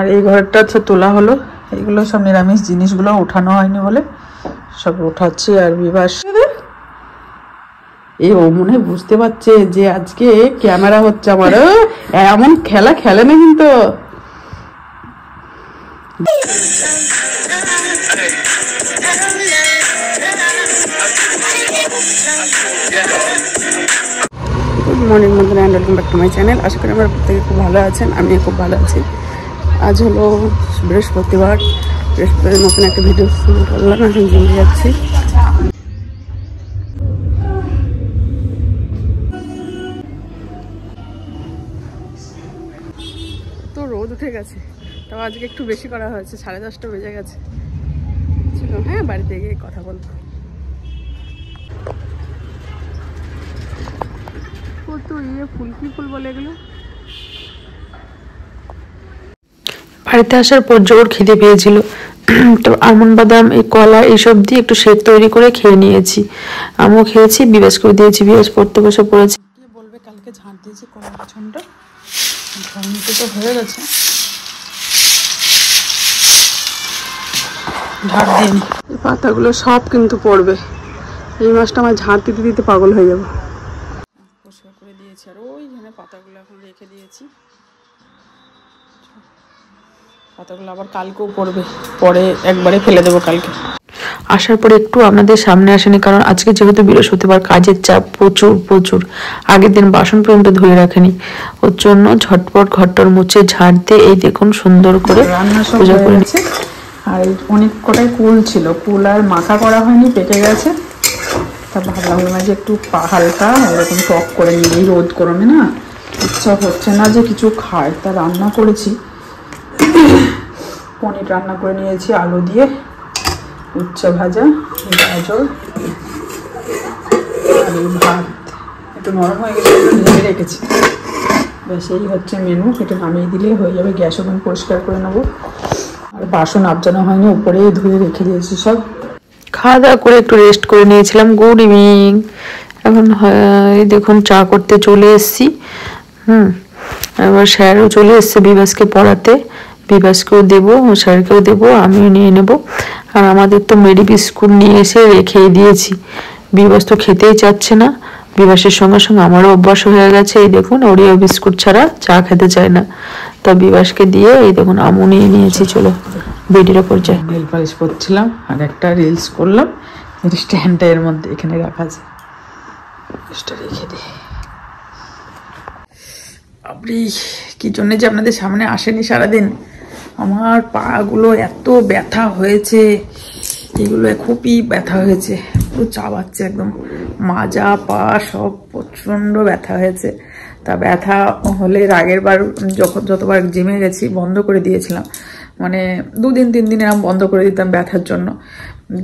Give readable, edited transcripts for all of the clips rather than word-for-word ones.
আর এই ঘরটা তো তোলা হলো, এগুলো সব নিরামিষ জিনিসগুলো উঠানো হয়নি বলে সব উঠাচ্ছি। আর বিবাস এই ও মনে বুঝতে পারছে যে আজকে ক্যামেরা হচ্ছে আমার, এমন খেলা খেলে না কিন্তু। গুড মর্নিং বন্ধুরা, and welcome back to my channel. আশা করি আমার প্রত্যেকে খুব ভালো আছেন, আমি খুব ভালো আছি। আজ হলো বৃহস্পতিবার, বৃহস্পতিবার নতুন একটা ভিডিও শুরু করলাম। এখন জিমে যাচ্ছি। তো রোদ উঠে গেছে, তাও আজকে একটু বেশি করা হয়েছে, 10:30 বেজে গেছে। চলো হ্যাঁ, বাড়িতে গিয়ে কথা বলবো। কত ফুল, কি ফুল বলে এগুলো? বাড়িতে আসার পর জোর খিদে পেয়েছিল, তো আমন্ড বাদাম, এই কলা, এইসব দিয়ে একটু শেক তৈরি করে খেয়ে নিয়েছি। আমিও খেয়েছি, বিবেশ করে দিয়েছি, বিবেশ পড়তে বসে পড়েছি। কে বলবে কালকে ঝাঁট দিয়েছি কলার পিছনটা, ঘন্টা তো হয়ে গেছে, ঝাঁট দিইনি। এই পাতাগুলো সব কিন্তু পড়বে, এই মাসটা আমার ঝাঁট দিতে দিতে পাগল হয়ে যাবো। পরিষ্কার করে দিয়েছি, আর ওইখানে পাতাগুলো এখন রেখে দিয়েছি। পাতাগুলো আবার কালকেও পড়বে, পরে একবারে ফেলে দেবো কালকে। আসার পরে একটু আপনাদের সামনে আসেনি, কারণ আজকে যেহেতু বৃহস্পতিবার, কাজের চাপ প্রচুর প্রচুর। আগের দিন বাসন পর্যন্ত ধুয়ে রাখেনি, ওর জন্য ঝটপট ঘরটার মুছে ঝাড় দিয়ে এই দেখুন সুন্দর করে পূজা করে নিচ্ছে। আর অনেক কটাই কুল ছিল, কুল আর মাখা করা হয়নি, পেকে গেছে। তা ভাবলাম যে একটু হালকা এরকম টক করে নিই, এই রোদ গরমে না ইচ্ছা হচ্ছে না যে কিছু খায়। তা রান্না করেছি, পনির রান্না করে নিয়েছি আলু দিয়ে, উচ্ছে ভাজা, গাজর আর এই ভাত একটু নরম হয়ে গেলে ঢেকে রেখেছি। বেশ এই হচ্ছে মেনু, এটা নামিয়ে দিলে হয়ে যাবে। গ্যাস ওভেন পরিষ্কার করে নেবো, আর বাসন আবজানো হয়নি, উপরেই ধুয়ে রেখে দিয়েছি সব। খাওয়া দাওয়া করে একটু রেস্ট করে নিয়েছিলাম। Good evening. এখন এই দেখুন চা করতে চলে এসেছি। এবার স্যারও চলে এসছে বিবাসকে পড়াতে, বিবাসকেও দেবো, স্যারকেও দেবো, আমিও নিয়ে নেব। আর আমাদের তো মেরি বিস্কুট নিয়ে এসে রেখেই দিয়েছি, বিবাস তো খেতেই চাচ্ছে না। বিবাসের সঙ্গে সঙ্গে আমারও অভ্যাস হয়ে গেছে, এই দেখুন ওরিও বিস্কুট ছাড়া চা খেতে চায় না। তা বিবাসকে দিয়ে এই দেখুন আমু নিয়ে নিয়েছি। চলো বেডির ওপর যাই। নেল পালিশ করছিলাম আর একটা রিলস করলাম, স্ট্যান্ডটা এর মধ্যে এখানে রাখা আছে, রেখে দিই। আপনি কি জন্য যে আপনাদের সামনে আসেনি সারাদিন, আমার পাগুলো এত ব্যথা হয়েছে, এগুলো খুবই ব্যথা হয়েছে, পুরো চাবাচ্ছে একদম, মাজা পা সব প্রচণ্ড ব্যথা হয়েছে। তা ব্যথা হলে আগের বার যতবার জিমে গেছি বন্ধ করে দিয়েছিলাম, মানে 2 দিন 3 দিন এরকম বন্ধ করে দিতাম ব্যথার জন্য।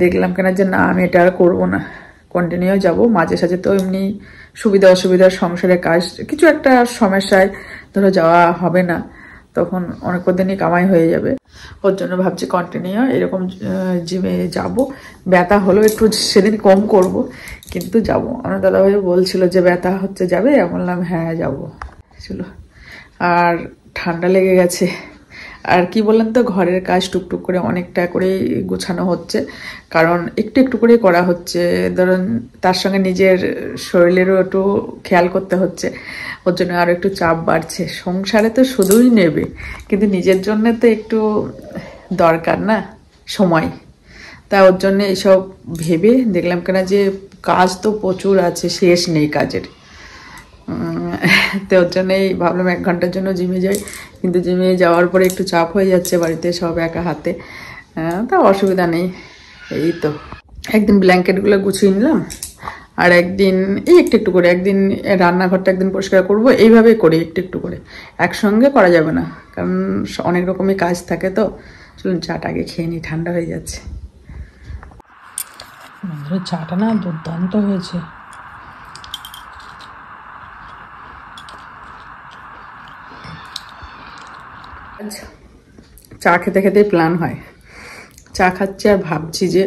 দেখলাম কেন যে না, আমি এটা আর করবো না, কন্টিনিউ যাব। মাঝে সাঝে তো এমনি সুবিধা অসুবিধার সংসারে কাজ কিছু একটা সমস্যায় ধরো যাওয়া হবে না, তখন অনেক দিনই কামাই হয়ে যাবে। ওর জন্য ভাবছি কন্টিনিউ এরকম জিমে যাব। ব্যথা হলো একটু সেদিন কম করব, কিন্তু যাব। আমার দাদাভাই বলছিল যে ব্যথা হচ্ছে যাবে, বললাম হ্যাঁ যাব। চলো। আর ঠান্ডা লেগে গেছে, আর কি বললেন তো, ঘরের কাজ টুকটুক করে অনেকটা করে গোছানো হচ্ছে, কারণ একটু একটু করে করা হচ্ছে। ধরুন তার সঙ্গে নিজের শরীরেরও একটু খেয়াল করতে হচ্ছে, ওর জন্য আরও একটু চাপ বাড়ছে। সংসারে তো শুধুই নেবে, কিন্তু নিজের জন্য তো একটু দরকার না সময়। তা ওর জন্য এইসব ভেবে দেখলাম কেন যে কাজ তো প্রচুর আছে, শেষ নেই কাজের। তো ওর জন্যই ভাবলাম 1 ঘন্টার জন্য জিমে যাই, কিন্তু জিমে যাওয়ার পরে একটু চাপ হয়ে যাচ্ছে, বাড়িতে সব একা হাতে। তা অসুবিধা নেই। এই তো একদিন ব্ল্যাঙ্কেটগুলো গুছিয়ে নিলাম, আর একদিন এই একটু একটু করে, একদিন রান্নাঘরটা একদিন পরিষ্কার করব, এইভাবেই করি একটু একটু করে, একসঙ্গে করা যাবে না, কারণ অনেক রকমই কাজ থাকে। তো চলুন চাটা আগে খেয়ে নিই, ঠান্ডা হয়ে যাচ্ছে। চাটা না দুর্দান্ত হয়েছে। চা খেতে খেতেই প্ল্যান হয়, চা খাচ্ছি আর ভাবছি যে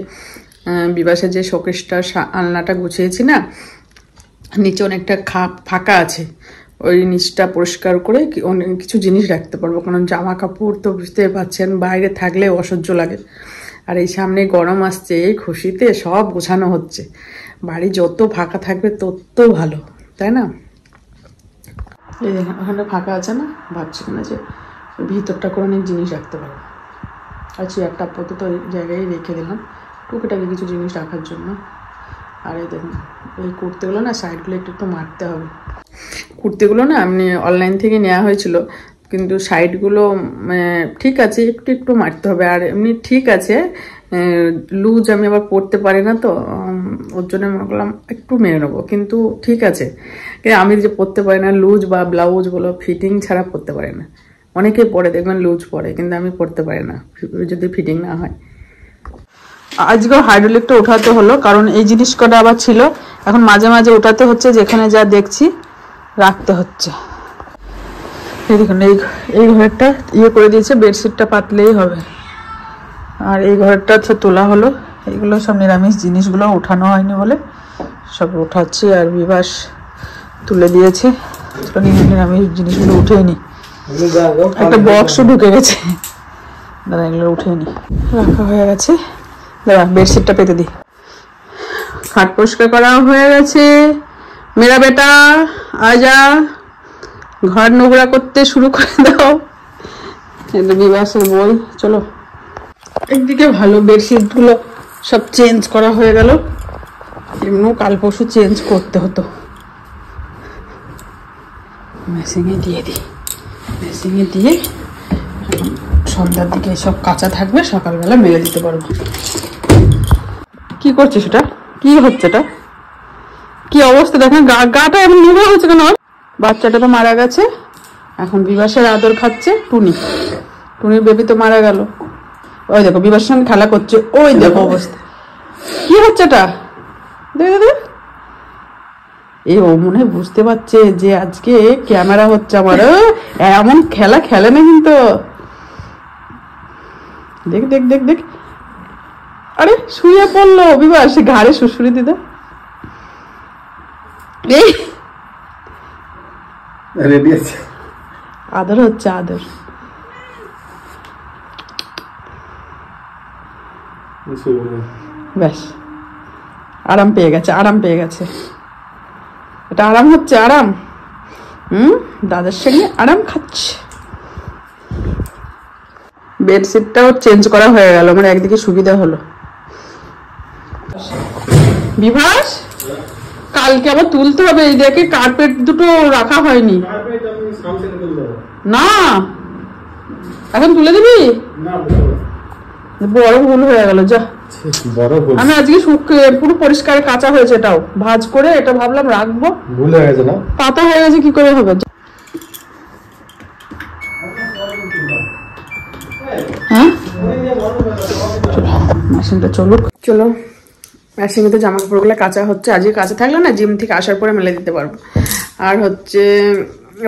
বিবাসের যে শোকেসটা আলনাটা গুছিয়েছি না, নিচে অনেকটা ফাঁকা আছে, ওই নিচটা পরিষ্কার করে অনেক কিছু জিনিস রাখতে পারবো, কারণ জামা কাপড় তো বুঝতে পারছেন বাইরে থাকলে অসহ্য লাগে। আর এই সামনে গরম আসছে, এই খুশিতে সব গোছানো হচ্ছে। বাড়ি যত ফাঁকা থাকবে তত ভালো, তাই না? এই দেখেন ওখানে ফাঁকা আছে না, ভাবছি না যে ভিতরটা করে অনেক জিনিস রাখতে পারবো। আর চেয়ারটা আপাতত ওই জায়গায় রেখে দিলাম টুকিটাকি কিছু জিনিস রাখার জন্য। আর এই দেখুন এই কুর্তিগুলো না সাইডগুলো একটু একটু মারতে হবে। কুর্তিগুলো না এমনি অনলাইন থেকে নেওয়া হয়েছিল, কিন্তু সাইডগুলো ঠিক আছে, একটু একটু মারতে হবে। আর এমনি ঠিক আছে, লুজ আমি আবার পরতে পারি না, তো ওর জন্য মনে করলাম একটু মেরে নেবো। কিন্তু ঠিক আছে, আমি যে পরতে পারি না লুজ বা ব্লাউজ বলো, ফিটিং ছাড়া পরতে পারি না। অনেকে পরে দেখবেন লুজ পরে, কিন্তু আমি পরতে পারি না যদি ফিটিং না হয়। আজকেও হাইড্রোলিকটা ওঠাতে হলো, কারণ এই জিনিস কটা আবার ছিল, এখন মাঝে মাঝে ওঠাতে হচ্ছে, যেখানে যা দেখছি রাখতে হচ্ছে। এই দেখুন এই ঘরটা করে দিয়েছে, বেডশিটটা পাতলেই হবে। আর এই ঘরটা তোলা হলো, এইগুলো সব নিরামিষ জিনিসগুলো ওঠানো হয়নি বলে সব ওঠাচ্ছি। আর বিবাস তুলে দিয়েছে, নিরামিষ জিনিসগুলো উঠেনি, একটা বক্সও ঢুকে গেছে, দাদা এগুলো উঠেনি, রাখা হয়ে গেছে। দাদা বেডশিটটা পেতে দিই। খাট পরিষ্কার করা হয়ে গেছে। মেরা বেটা আজা, ঘর নোংরা করতে শুরু করে দাও। এটা বিবাসের বই। চলো, একদিকে ভালো বেডশিট গুলো সব চেঞ্জ করা হয়ে গেল, এমনিও কাল পরশু চেঞ্জ করতে হতো। মেশিনে দিয়ে দিই, মেশিনে দিয়ে সন্ধ্যার দিকে সব কাঁচা থাকবে, সকালবেলা মেলে দিতে পারবো। কি করছে সেটা, কি হচ্ছে এটা, কি অবস্থা দেখেন, গাটা এমন নোংরা হচ্ছে কেন? বাচ্চাটা তো মারা গেছে, এখন বিবাসের আদর খাচ্ছে টুনির বেবি তো মারা গেল। ওই দেখো বিবাসের সঙ্গে খেলা করছে, ওই দেখো অবস্থা কি হচ্ছে এটা, দেখো এই ও মনে হয় বুঝতে পারছে যে আজকে ক্যামেরা হচ্ছে আমার, এমন খেলা খেলে না কিন্তু। দেখ দেখ দেখ দেখ, আরে শুয়ে পড়লো বিবাস, ঘাড়ে শুশুরি দিদা। এই আদর হচ্ছে, আদর। ব্যাস আরাম পেয়ে গেছে, আরাম পেয়ে গেছে, এটা আরাম হচ্ছে, আরাম। দাদার সঙ্গে আরাম খাচ্ছে। বেডশিটটাও চেঞ্জ করা হয়ে গেল, মানে একদিকে সুবিধা হলো। বিভাস কালকে আবার তুলতে হবে, এই দেখে কার্পেট দুটো রাখা হয়নি না, এখন তুলে দিবি? বড় ভুল হয়ে গেল, যা। আমি আজকে পুরো পরিষ্কার কাঁচা হয়েছে, এটাও ভাঁজ করে এটা ভাবলাম রাখবো, ভুল হয়ে গেছে না, পাতা হয়ে গেছে, কি করে হবে? হ্যাঁ মেশিনটা চলুক। চলো মেশিনে তো জামা কাপড়গুলো কাঁচা হচ্ছে, আজকে কাঁচা থাকলে না জিম থেকে আসার পরে মেলে দিতে পারবো। আর হচ্ছে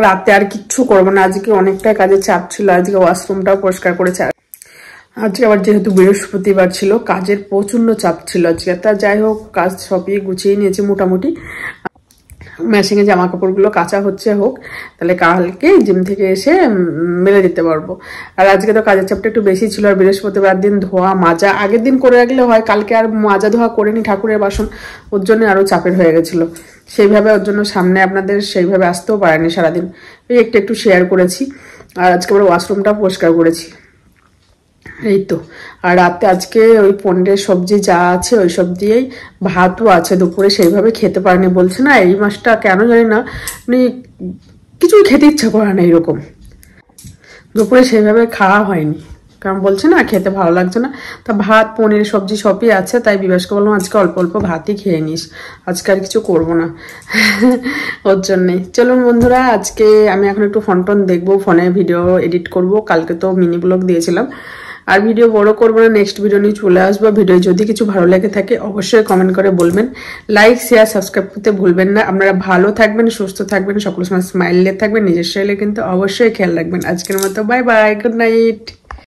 রাতে আর কিচ্ছু করবো না, আজকে অনেকটা কাজের চাপ ছিল, আজকে ওয়াশরুমটাও পরিষ্কার করেছে। আজকে আবার যেহেতু বৃহস্পতিবার ছিল, কাজের প্রচন্ড চাপ ছিল আজকে। তা যাই হোক, কাজ সবই গুছিয়ে নিয়েছি মোটামুটি। মেশিনে জামা কাপড়গুলো কাঁচা হচ্ছে হোক, তাহলে কালকে জিম থেকে এসে মেলে দিতে পারবো। আর আজকে তো কাজের চাপটা একটু বেশি ছিল, আর বৃহস্পতিবার দিন ধোয়া মাজা আগের দিন করে রাখলে হয়, কালকে আর মাজা ধোয়া করিনি ঠাকুরের বাসন, ওর জন্য আরো চাপের হয়ে গেছিল। সেইভাবে ওর জন্য সামনে আপনাদের সেইভাবে আসতেও পারেনি সারাদিন, এই একটু একটু শেয়ার করেছি। আর আজকে আবার ওয়াশরুমটা পরিষ্কার করেছি, এই তো। আর রাতে আজকে ওই পনিরের সবজি যা আছে ওই সব দিয়েই, ভাতও আছে দুপুরে, সেইভাবে খেতে পারেনি। বলছে না এই মাসটা কেন জানি না মানে কিছুই খেতে ইচ্ছা করে না, এরকম দুপুরে সেইভাবে খাওয়া হয়নি, কারণ বলছে না খেতে ভালো লাগছে না। তা ভাত পনির সবজি সবই আছে, তাই বিবাসকে বললাম আজকে অল্প অল্প ভাতই খেয়ে নিস, আজকে আর কিছু করবো না ওর জন্যে। চলুন বন্ধুরা, আজকে আমি এখন একটু ফোন টোন দেখবো, ফোনে ভিডিও এডিট করব। কালকে তো মিনি ব্লগ দিয়েছিলাম, আর ভিডিও বড় করবো না, নেক্সট ভিডিও নিয়ে চলে আসবো। ভিডিও যদি কিছু ভালো লেগে থাকে অবশ্যই কমেন্ট করে বলবেন, লাইক শেয়ার সাবস্ক্রাইব করতে ভুলবেন না। আপনারা ভালো থাকবেন, সুস্থ থাকবেন, সকলের সময় স্মাইল থাকবেন, নিজের শরীরে কিন্তু অবশ্যই খেয়াল রাখবেন। আজকের মতো বাই বাই, গুড নাইট।